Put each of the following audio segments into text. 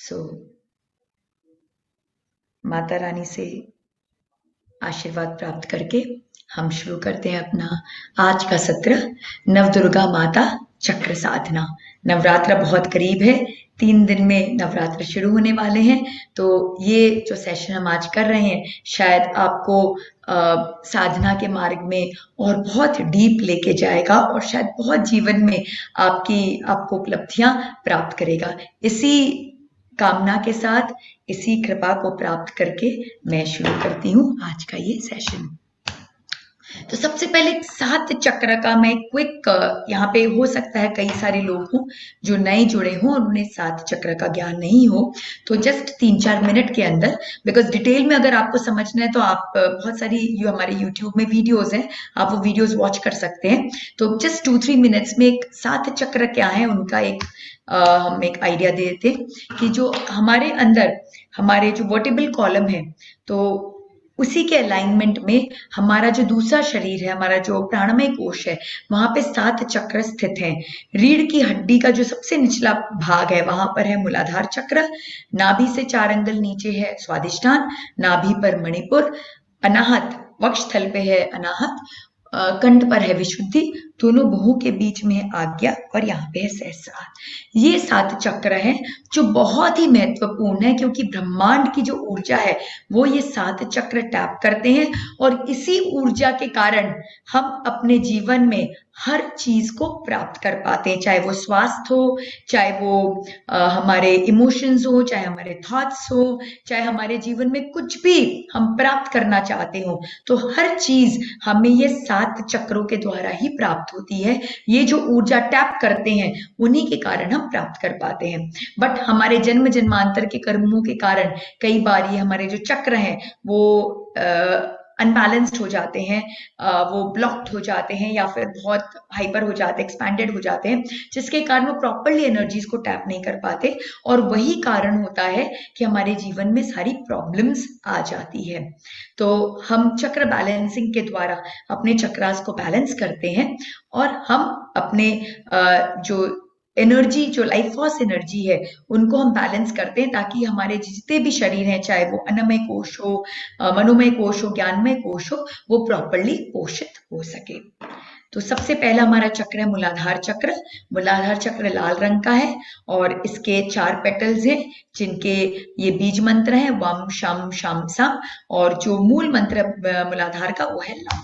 सो माता रानी से आशीर्वाद प्राप्त करके हम शुरू करते हैं अपना आज का सत्र। नवदुर्गा माता चक्र साधना। नवरात्र बहुत करीब है, 3 दिन में नवरात्र शुरू होने वाले हैं। तो ये जो सेशन हम आज कर रहे हैं शायद आपको साधना के मार्ग में और बहुत डीप लेके जाएगा और शायद बहुत जीवन में आपको उपलब्धियां प्राप्त करेगा। इसी कामना के साथ, इसी कृपा को प्राप्त करके मैं शुरू करती हूँ आज का ये सेशन। तो सबसे पहले 7 चक्र का मैं क्विक, यहाँ पे हो सकता है कई सारे लोग हों जो नए जुड़े हों और उन्हें 7 चक्र का ज्ञान नहीं हो, तो जस्ट 3-4 मिनट के अंदर, बिकॉज डिटेल में अगर आपको समझना है तो आप बहुत सारी जो हमारे यूट्यूब में वीडियोस हैं आप वो वीडियोस वॉच कर सकते हैं। तो जस्ट 2-3 मिनट्स में एक 7 चक्र क्या है उनका हम एक आइडिया दे देते कि जो हमारे अंदर हमारे जो वर्टिबल कॉलम है, तो उसी के अलाइनमेंट में हमारा जो दूसरा शरीर है, हमारा जो प्राणमय कोश है, वहां पे 7 चक्र स्थित हैं। रीढ़ की हड्डी का जो सबसे निचला भाग है वहां पर है मूलाधार चक्र, नाभि से 4 अंगुल नीचे है स्वादिष्ठान, नाभि पर मणिपुर, अनाहत वक्षस्थल पे है अनाहत, कंठ पर है विशुद्धि, दोनों भुवों के बीच में है आज्ञा और यहाँ पे है सहस्रार। ये 7 चक्र हैं जो बहुत ही महत्वपूर्ण है क्योंकि ब्रह्मांड की जो ऊर्जा है वो ये 7 चक्र टैप करते हैं और इसी ऊर्जा के कारण हम अपने जीवन में हर चीज को प्राप्त कर पाते हैं, चाहे वो स्वास्थ्य हो, चाहे वो हमारे इमोशंस हो, चाहे हमारे थॉट्स हो, चाहे हमारे जीवन में कुछ भी हम प्राप्त करना चाहते हो, तो हर चीज हमें ये 7 चक्रों के द्वारा ही प्राप्त होती है। ये जो ऊर्जा टैप करते हैं उन्हीं के कारण हम प्राप्त कर पाते हैं। बट हमारे जन्म जन्मांतर के कर्मों के कारण कई बार ये हमारे जो चक्र हैं वो अनबैलेंस्ड हो जाते हैं, वो ब्लॉक्ड हो जाते हैं या फिर बहुत हाइपर हो जाते हैं, एक्सपैंडेड हो जाते हैं, जिसके कारण वो प्रॉपरली एनर्जीज को टैप नहीं कर पाते और वही कारण होता है कि हमारे जीवन में सारी प्रॉब्लम्स आ जाती है। तो हम चक्र बैलेंसिंग के द्वारा अपने चक्रास को बैलेंस करते हैं और हम अपने जो एनर्जी, जो लाइफ फोर्स एनर्जी है, उनको हम बैलेंस करते हैं ताकि हमारे जितने भी शरीर हैं, चाहे वो अन्नमय कोश हो, मनोमय कोश हो, ज्ञानमय कोश हो, वो प्रॉपरली पोषित हो सके। तो सबसे पहला हमारा चक्र है मूलाधार चक्र। मूलाधार चक्र लाल रंग का है और इसके 4 पेटल्स हैं जिनके ये बीज मंत्र है वम शम शम सम, और जो मूल मंत्र मूलाधार का वो है लम।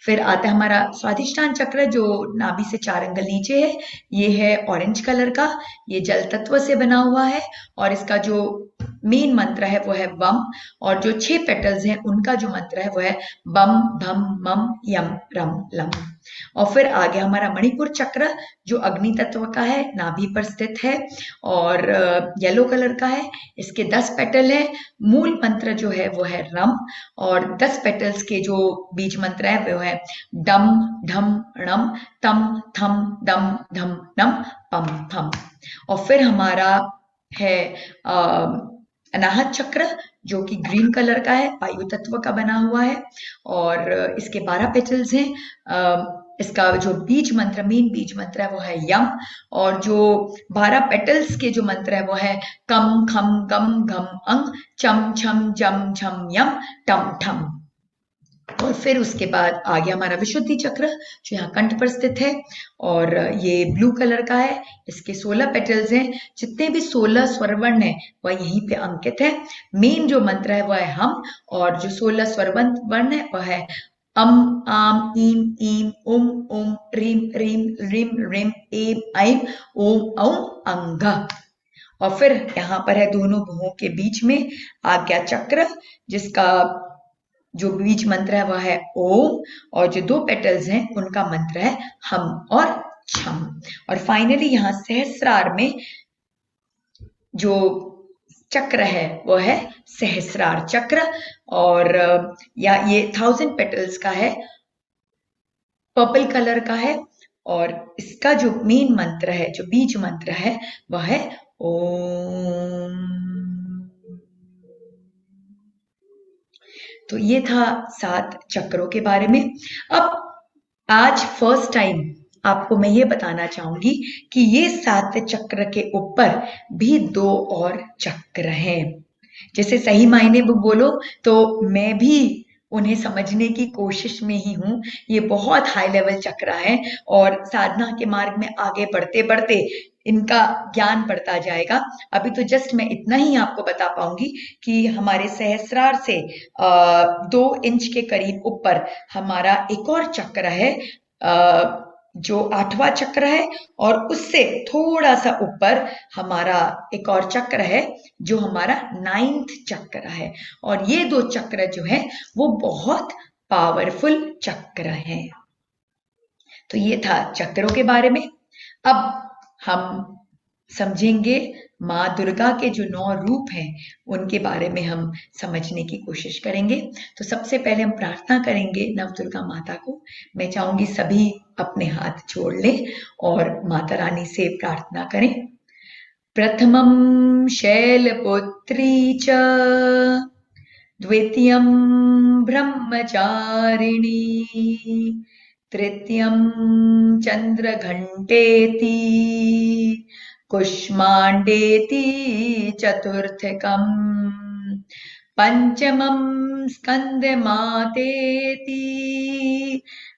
फिर आता है हमारा स्वादिष्ठान चक्र जो नाभि से 4 अंगुल नीचे है, ये है ऑरेंज कलर का, ये जल तत्व से बना हुआ है और इसका जो मेन मंत्र है वो है वम, और जो 6 पेटल्स हैं उनका जो मंत्र है वो है बम भम मम यम रम लम। और फिर आगे हमारा मणिपुर चक्र जो अग्नि तत्व का है, नाभि पर स्थित है और येलो कलर का है, इसके 10 पेटल है। मूल मंत्र जो है वो है रम और 10 पेटल्स के जो बीज मंत्र है वो है डम ढम णम तम थम दम धम नम पम थम। और फिर हमारा है अनाहत चक्र जो कि ग्रीन कलर का है, वायु तत्व का बना हुआ है और इसके 12 पेटल्स हैं। इसका जो बीज मंत्र, मेन बीज मंत्र है वो है यम, और जो 12 पेटल्स के जो मंत्र है वो है कम खम गम घम अंग चम छम जम झम यम टम ठम। और फिर उसके बाद आ गया हमारा विशुद्धि चक्र जो यहाँ कंठ पर स्थित है और ये ब्लू कलर का है, इसके 16 पेटल्स हैं। जितने भी 16 स्वर वर्ण है वह यहीं पे अंकित है। मेन जो मंत्र है वह है हम, और जो 16 स्वर वर्ण है वह है अम आम ईम ईम उम उम रीम रीम रिम रिम एम ऐम ओम औम अंग। और फिर यहाँ पर है दोनों भुवों के बीच में आज्ञा चक्र जिसका जो बीज मंत्र है वह है ओम, और जो 2 पेटल्स हैं उनका मंत्र है हम और छम। और फाइनली यहाँ सहस्रार में जो चक्र है वो है सहस्रार चक्र, और या ये 1000 पेटल्स का है, पर्पल कलर का है, और इसका जो मेन मंत्र है, जो बीज मंत्र है वह है ओम। तो ये था 7 चक्रों के बारे में। अब आज फर्स्ट टाइम आपको मैं ये बताना चाहूंगी कि ये 7 चक्र के ऊपर भी 2 और चक्र हैं। जैसे सही मायने में बोलो तो मैं भी उन्हें समझने की कोशिश में ही हूँ। ये बहुत हाई लेवल चक्र है और साधना के मार्ग में आगे बढ़ते बढ़ते इनका ज्ञान बढ़ता जाएगा। अभी तो जस्ट मैं इतना ही आपको बता पाऊंगी कि हमारे सहस्रार से 2 इंच के करीब ऊपर हमारा एक और चक्र है, जो 8वां चक्र है, और उससे थोड़ा सा ऊपर हमारा एक और चक्र है जो हमारा 9th चक्र है। और ये 2 चक्र जो है वो बहुत पावरफुल चक्र हैं। तो ये था चक्रों के बारे में। अब हम समझेंगे माँ दुर्गा के जो 9 रूप हैं उनके बारे में हम समझने की कोशिश करेंगे। तो सबसे पहले हम प्रार्थना करेंगे नव दुर्गा माता को। मैं चाहूंगी सभी अपने हाथ जोड़ लें और माता रानी से प्रार्थना करें। प्रथमं शैलपुत्री च, द्वितीयं ब्रह्मचारिणी, तृतीयं चंद्रघंटेति, कुष्मांडेति चतुर्थकं, पंचमं स्कंदमातेति,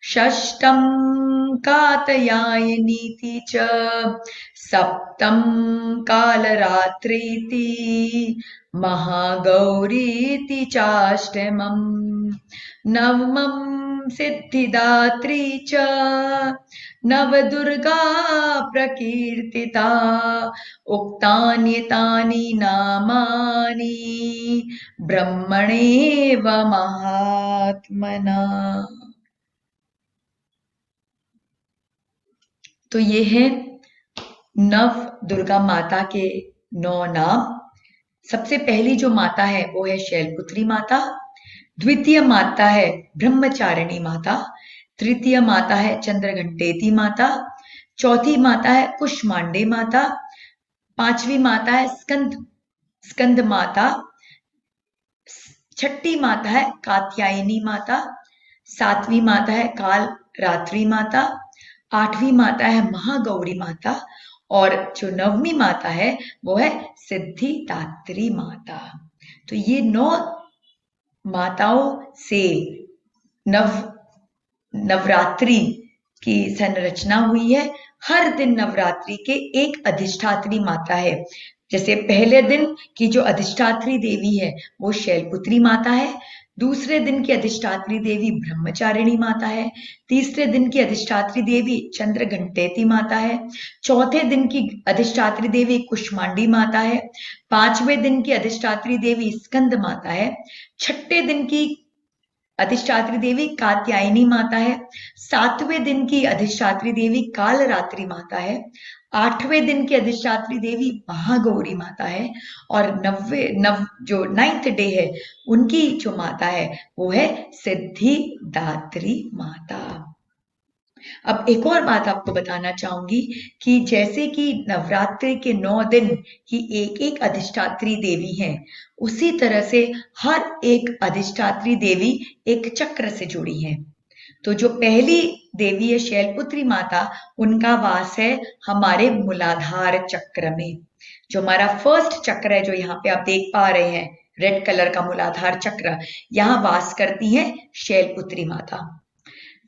षष्ठं कात्यायनीति च, सप्तम कालरात्रीति, महागौरीति चाष्टमं, नवमं सिद्धिदात्री च, नवदुर्गा प्रकीर्तिता, उक्तान्येतानि नामानि ब्रह्मणेव महात्मना। तो ये है नव दुर्गा माता के 9 नाम। सबसे पहली जो माता है वो है शैलपुत्री माता, द्वितीय माता है ब्रह्मचारिणी माता, तृतीय माता है चंद्रघंटेति माता, चौथी माता है कुष्मांडे माता, पांचवी माता है स्कंद माता, छठी माता है कात्यायनी माता, सातवीं माता है काल रात्रि माता, आठवीं माता है महागौरी माता, और जो 9वीं माता है वो है सिद्धिदात्री माता। तो ये 9 माताओं से नवरात्रि की संरचना हुई है। हर दिन नवरात्रि के एक अधिष्ठात्री माता है। जैसे पहले दिन की जो अधिष्ठात्री देवी है वो शैलपुत्री माता है, दूसरे दिन की अधिष्ठात्री देवी ब्रह्मचारिणी माता है, तीसरे दिन की अधिष्ठात्री देवी चंद्रघंटेति माता है, चौथे दिन की अधिष्ठात्री देवी कुष्मांडी माता है, पांचवें दिन की अधिष्ठात्री देवी स्कंद माता है, छठे दिन की अधिष्ठात्री देवी कात्यायनी माता है, सातवें दिन की अधिष्ठात्री देवी कालरात्रि माता है, आठवें दिन की अधिष्ठात्री देवी महागौरी माता है, और जो 9th डे है उनकी जो माता है वो है सिद्धिदात्री माता। अब एक और बात आपको बताना चाहूंगी कि जैसे कि नवरात्रि के 9 दिन की एक एक अधिष्ठात्री देवी है, उसी तरह से हर एक अधिष्ठात्री देवी एक चक्र से जुड़ी है। तो जो पहली देवी है शैलपुत्री माता, उनका वास है हमारे मूलाधार चक्र में। जो हमारा फर्स्ट चक्र है जो यहाँ पे आप देख पा रहे हैं, रेड कलर का मूलाधार चक्र, यहाँ वास करती है शैलपुत्री माता।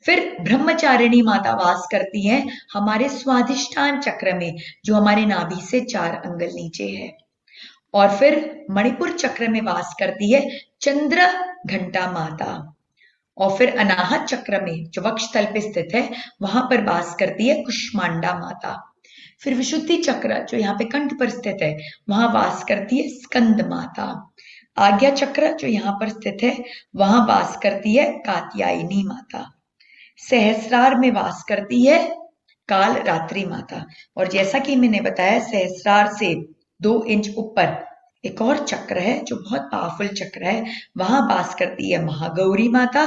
फिर ब्रह्मचारिणी माता वास करती हैं हमारे स्वाधिष्ठान चक्र में, जो हमारे नाभि से 4 अंगुल नीचे है। और फिर मणिपुर चक्र में वास करती है चंद्र घंटा माता। और फिर अनाहत चक्र में जो वक्षस्थल पे स्थित है वहां पर वास करती है कुष्मांडा माता। फिर विशुद्धि चक्र जो यहाँ पे कंठ पर स्थित है वहां वास करती है स्कंद माता। आज्ञा चक्र जो यहाँ पर स्थित है वहां वास करती है कात्यायनी माता। सहस्रार में वास करती है काल रात्रि माता। और जैसा कि मैंने बताया, सहस्रार से 2 इंच ऊपर एक और चक्र है जो बहुत पावरफुल चक्र है, वहां वास करती है महागौरी माता,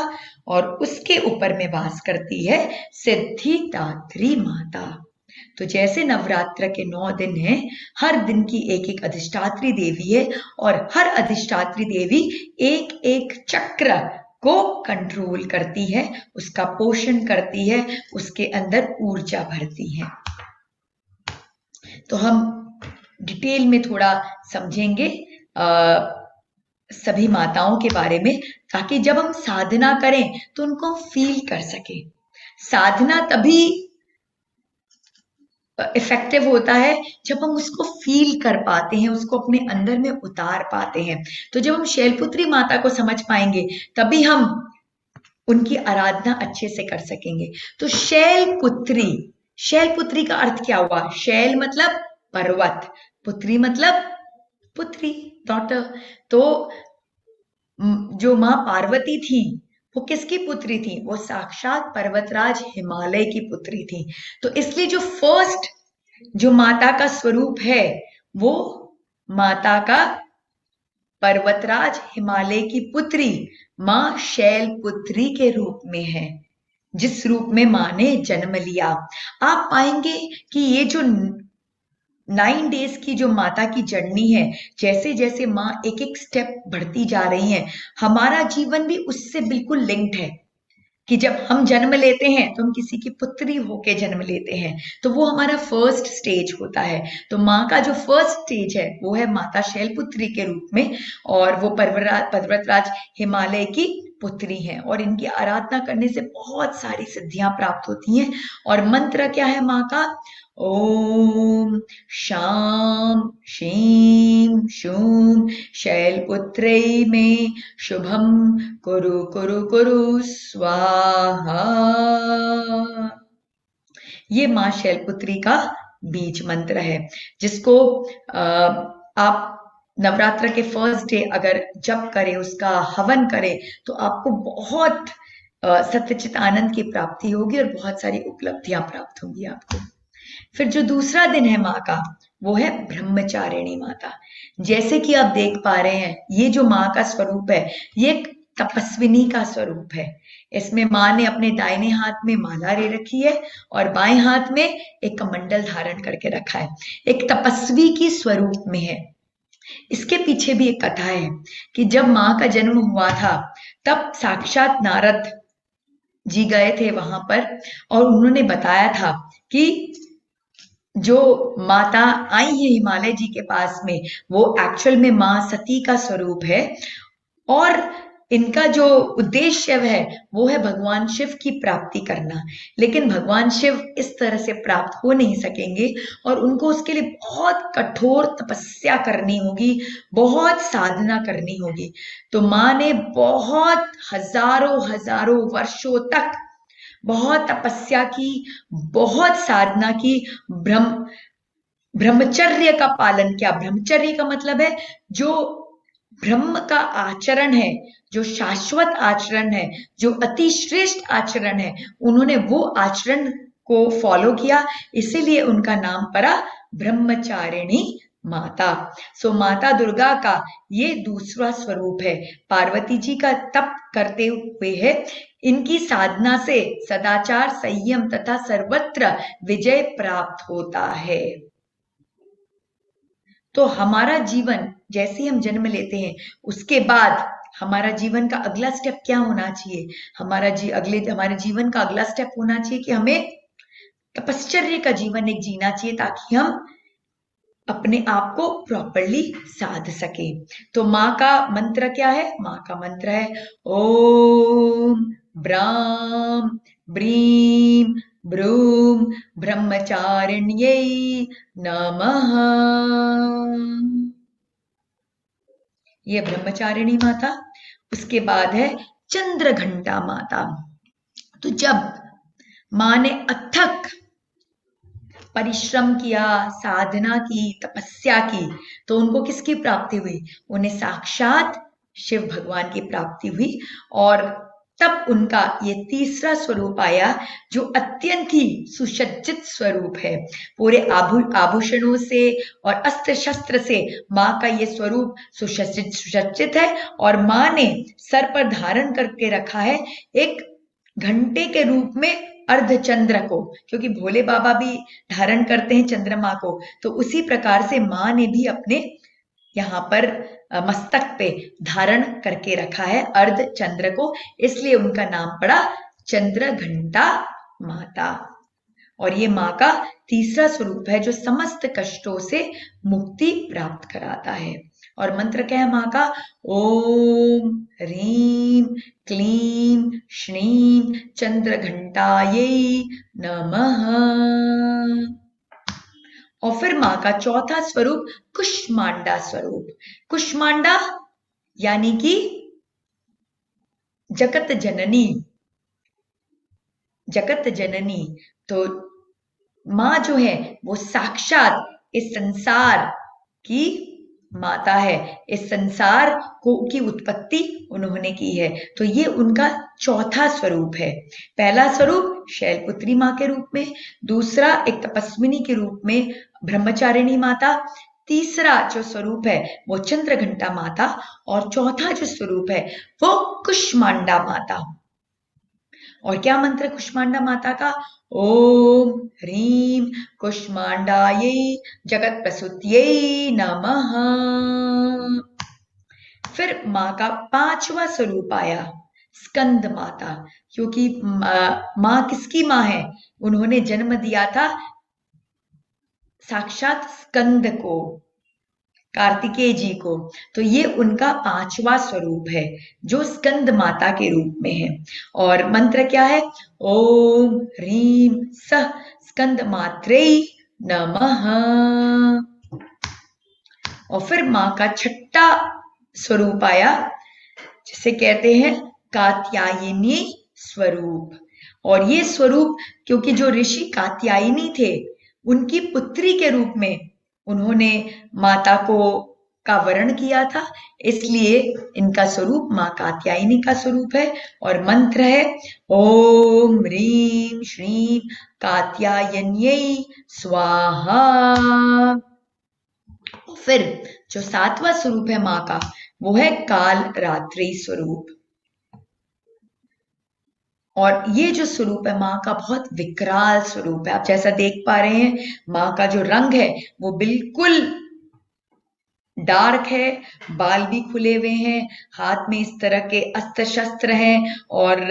और उसके ऊपर में वास करती है सिद्धिदात्री माता। तो जैसे नवरात्र के 9 दिन हैं, हर दिन की एक एक अधिष्ठात्री देवी है, और हर अधिष्ठात्री देवी एक एक चक्र को कंट्रोल करती है, उसका पोषण करती है, उसके अंदर ऊर्जा भरती है। तो हम डिटेल में थोड़ा समझेंगे सभी माताओं के बारे में, ताकि जब हम साधना करें तो उनको हम फील कर सके। साधना तभी इफेक्टिव होता है जब हम उसको फील कर पाते हैं, उसको अपने अंदर में उतार पाते हैं। तो जब हम शैलपुत्री माता को समझ पाएंगे तभी हम उनकी आराधना अच्छे से कर सकेंगे। तो शैलपुत्री, शैलपुत्री का अर्थ क्या हुआ? शैल मतलब पर्वत, पुत्री मतलब पुत्री, डॉटर। तो जो माँ पार्वती थी वो किसकी पुत्री थी? वो साक्षात पर्वतराज हिमालय की पुत्री थी। तो इसलिए जो फर्स्ट जो माता का स्वरूप है वो माता का पर्वतराज हिमालय की पुत्री माँ शैलपुत्री के रूप में है, जिस रूप में माँ ने जन्म लिया। आप पाएंगे कि ये जो 9 डेज की जो माता की जर्नी है, जैसे जैसे माँ एक एक स्टेप बढ़ती जा रही है, हमारा जीवन भी उससे बिल्कुल लिंक्ड है कि जब हम जन्म लेते हैं तो हम किसी की पुत्री होके जन्म लेते हैं, तो वो हमारा फर्स्ट स्टेज होता है। तो माँ का जो फर्स्ट स्टेज है वो है माता शैलपुत्री के रूप में, और वो पर्वतराज हिमालय की पुत्री हैं, और इनकी आराधना करने से बहुत सारी सिद्धियां प्राप्त होती हैं। और मंत्र क्या है माँ का? ओम शाम शीं शूं शैलपुत्रै मे शुभम कुरु कुरु कुरु स्वाहा। ये माँ शैलपुत्री का बीज मंत्र है, जिसको आप नवरात्र के फर्स्ट डे अगर जप करें, उसका हवन करें, तो आपको बहुत सत्यचित आनंद की प्राप्ति होगी और बहुत सारी उपलब्धियां प्राप्त होंगी आपको। फिर जो दूसरा दिन है माँ का, वो है ब्रह्मचारिणी माता। जैसे कि आप देख पा रहे हैं, ये जो माँ का स्वरूप है ये एक तपस्विनी का स्वरूप है। इसमें माँ ने अपने दाहिने हाथ में माला ले रखी है और बाएं हाथ में एक कमंडल धारण करके रखा है, एक तपस्वी की स्वरूप में है। इसके पीछे भी एक कथा है कि जब माँ का जन्म हुआ था तब साक्षात नारद जी गए थे वहां पर, और उन्होंने बताया था कि जो माता आई है हिमालय जी के पास में, वो एक्चुअल में माँ सती का स्वरूप है, और इनका जो उद्देश्य है वो है भगवान शिव की प्राप्ति करना। लेकिन भगवान शिव इस तरह से प्राप्त हो नहीं सकेंगे, और उनको उसके लिए बहुत कठोर तपस्या करनी होगी, बहुत साधना करनी होगी। तो माँ ने बहुत हजारों हजारों वर्षों तक बहुत तपस्या की, बहुत साधना की, ब्रह्मचर्य का पालन किया। ब्रह्मचर्य का मतलब है जो ब्रह्म का आचरण है, जो शाश्वत आचरण है, जो अति श्रेष्ठ आचरण है, उन्होंने वो आचरण को फॉलो किया, इसीलिए उनका नाम पड़ा ब्रह्मचारिणी माता। सो माता दुर्गा का ये दूसरा स्वरूप है, पार्वती जी का तप करते हुए है। इनकी साधना से सदाचार, संयम तथा सर्वत्र विजय प्राप्त होता है। तो हमारा जीवन जैसे हम जन्म लेते हैं, उसके बाद हमारा जीवन का अगला स्टेप क्या होना चाहिए? हमारे जीवन का अगला स्टेप होना चाहिए कि हमें तपश्चर्य का जीवन एक जीना चाहिए, ताकि हम अपने आप को प्रॉपरली साध सके। तो माँ का मंत्र क्या है? माँ का मंत्र है ओम ब्राम ब्रीम ब्रूम ब्रह्मचारिण्यै नमः। ये ब्रह्मचारिणी माता। उसके बाद है चंद्रघंटा माता। तो जब माँ ने अथक परिश्रम किया, साधना की, तपस्या की, तो उनको किसकी प्राप्ति हुई? उन्हें साक्षात शिव भगवान की प्राप्ति हुई, और तब उनका ये तीसरा स्वरूप आया जो अत्यंत ही सुसज्जित स्वरूप है। पूरे आभूषणों से और अस्त्र शस्त्र से माँ का ये स्वरूप सुसज्जित है, और माँ ने सर पर धारण करके रखा है एक घंटे के रूप में अर्धचंद्र को, क्योंकि भोले बाबा भी धारण करते हैं चंद्रमा को, तो उसी प्रकार से माँ ने भी अपने यहाँ पर मस्तक पे धारण करके रखा है अर्ध चंद्र को, इसलिए उनका नाम पड़ा चंद्रघंटा माता। और ये माँ का तीसरा स्वरूप है जो समस्त कष्टों से मुक्ति प्राप्त कराता है। और मंत्र क्या है माँ का? ओम ह्रीं क्लीं श्रीं चंद्रघंटायै नमः। और फिर माँ का चौथा स्वरूप कुष्मांडा स्वरूप। कुष्मांडा यानी कि जगत जननी, जगत जननी। तो माँ जो है वो साक्षात इस संसार की माता है, इस संसार को की उत्पत्ति उन्होंने की है। तो ये उनका चौथा स्वरूप है। पहला स्वरूप शैलपुत्री माँ के रूप में, दूसरा एक तपस्विनी के रूप में ब्रह्मचारिणी माता, तीसरा जो स्वरूप है वो चंद्रघंटा माता, और चौथा जो स्वरूप है वो कुष्मांडा माता। और क्या मंत्र है कुष्मांडा माता का? ओम ह्रीं कुष्मांडायै जगत प्रसूत्यै नमः। फिर माँ का पांचवा स्वरूप आया स्कंद माता, क्योंकि माँ किसकी माँ है? उन्होंने जन्म दिया था साक्षात स्कंद को, कार्तिकेय जी को। तो ये उनका पांचवा स्वरूप है जो स्कंद माता के रूप में है। और मंत्र क्या है? ओम ह्रीं सः स्कंद मात्रे नमः। और फिर माँ का छठा स्वरूप आया जिसे कहते हैं कात्यायनी स्वरूप। और ये स्वरूप क्योंकि जो ऋषि कात्यायनी थे उनकी पुत्री के रूप में उन्होंने माता को का वर्ण किया था, इसलिए इनका स्वरूप माँ कात्यायनी का स्वरूप है। और मंत्र है ओम ह्रीं श्रीं कात्यायन्यै स्वाहा। फिर जो सातवां स्वरूप है माँ का वो है काल रात्रि स्वरूप। और ये जो स्वरूप है माँ का बहुत विकराल स्वरूप है। आप जैसा देख पा रहे हैं माँ का जो रंग है वो बिल्कुल डार्क है, बाल भी खुले हुए हैं, हाथ में इस तरह के अस्त्र शस्त्र हैं और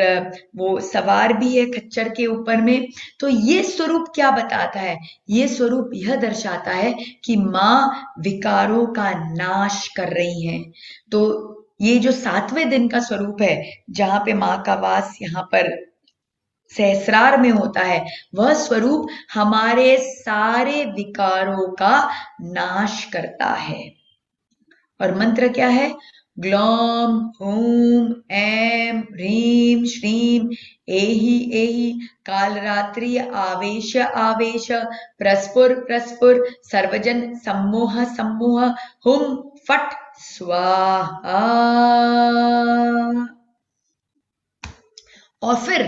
वो सवार भी है खच्चर के ऊपर में। तो ये स्वरूप क्या बताता है? ये स्वरूप यह दर्शाता है कि माँ विकारों का नाश कर रही हैं। तो ये जो 7वें दिन का स्वरूप है जहां पे माँ का वास यहाँ पर सहस्रार में होता है, वह स्वरूप हमारे सारे विकारों का नाश करता है। और मंत्र क्या है? ग्लौम हूम ऐं ह्रीं श्रीं एहि एहि कालरात्रि आवेश आवेश प्रस्फुर प्रस्फुर सर्वजन सम्मोह सम्मोह हुम फट स्वाहा। और फिर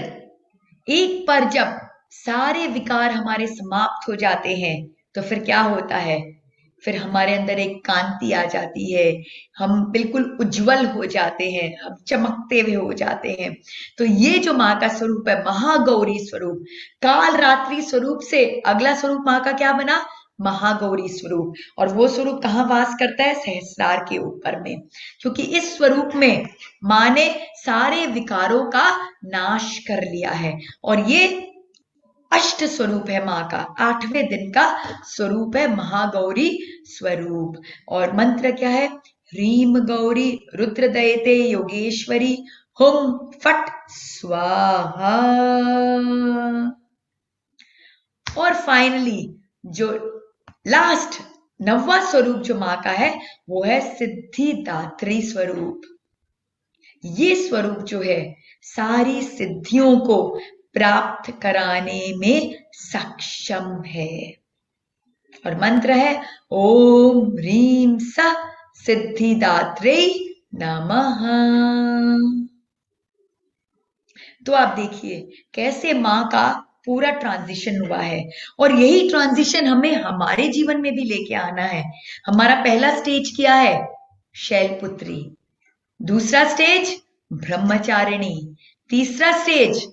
एक बार जब सारे विकार हमारे समाप्त हो जाते हैं तो फिर क्या होता है? फिर हमारे अंदर एक कांति आ जाती है, हम बिल्कुल उज्जवल हो जाते हैं, हम चमकते हुए हो जाते हैं। तो ये जो माँ का स्वरूप है महागौरी स्वरूप, काल रात्रि स्वरूप से अगला स्वरूप माँ का क्या बना? महागौरी स्वरूप। और वो स्वरूप कहाँ वास करता है? सहस्रार के ऊपर में, क्योंकि इस स्वरूप में माँ ने सारे विकारों का नाश कर लिया है। और ये अष्ट स्वरूप है माँ का, 8वें दिन का स्वरूप है महागौरी स्वरूप। और मंत्र क्या है? ह्रीं गौरी रुद्रदयते योगेश्वरी हुम फट स्वाहा। और फाइनली जो लास्ट 9वां स्वरूप जो माँ का है वो है सिद्धिदात्री स्वरूप। ये स्वरूप जो है सारी सिद्धियों को प्राप्त कराने में सक्षम है। और मंत्र है ओम ह्रीं सः सिद्धिदात्रे नमः। तो आप देखिए कैसे माँ का पूरा ट्रांजिशन हुआ है, और यही ट्रांजिशन हमें हमारे जीवन में भी लेके आना है। हमारा पहला स्टेज क्या है? शैलपुत्री। दूसरा स्टेज ब्रह्मचारिणी। तीसरा स्टेज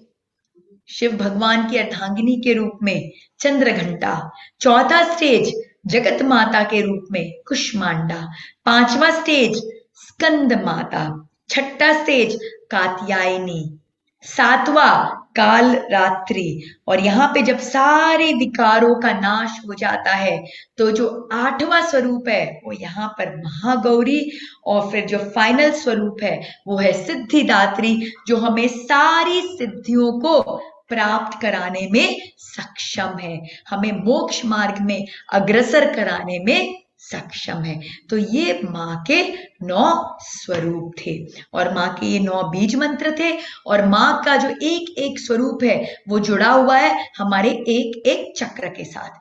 शिव भगवान की अर्धांगिनी के रूप में चंद्रघंटा। चौथा स्टेज जगत माता के रूप में कुष्मांडा, 5वां स्टेज स्कंद माता, 6ठा स्टेज कात्यायनी, 7वां काल रात्रि। और यहाँ पे जब सारे विकारों का नाश हो जाता है तो जो 8वां स्वरूप है वो यहाँ पर महागौरी, और फिर जो फाइनल स्वरूप है वो है सिद्धिदात्री, जो हमें सारी सिद्धियों को प्राप्त कराने में सक्षम है, हमें मोक्ष मार्ग में अग्रसर कराने में सक्षम है। तो ये माँ के 9 स्वरूप थे और माँ के ये 9 बीज मंत्र थे, और माँ का जो एक एक स्वरूप है वो जुड़ा हुआ है हमारे एक एक चक्र के साथ।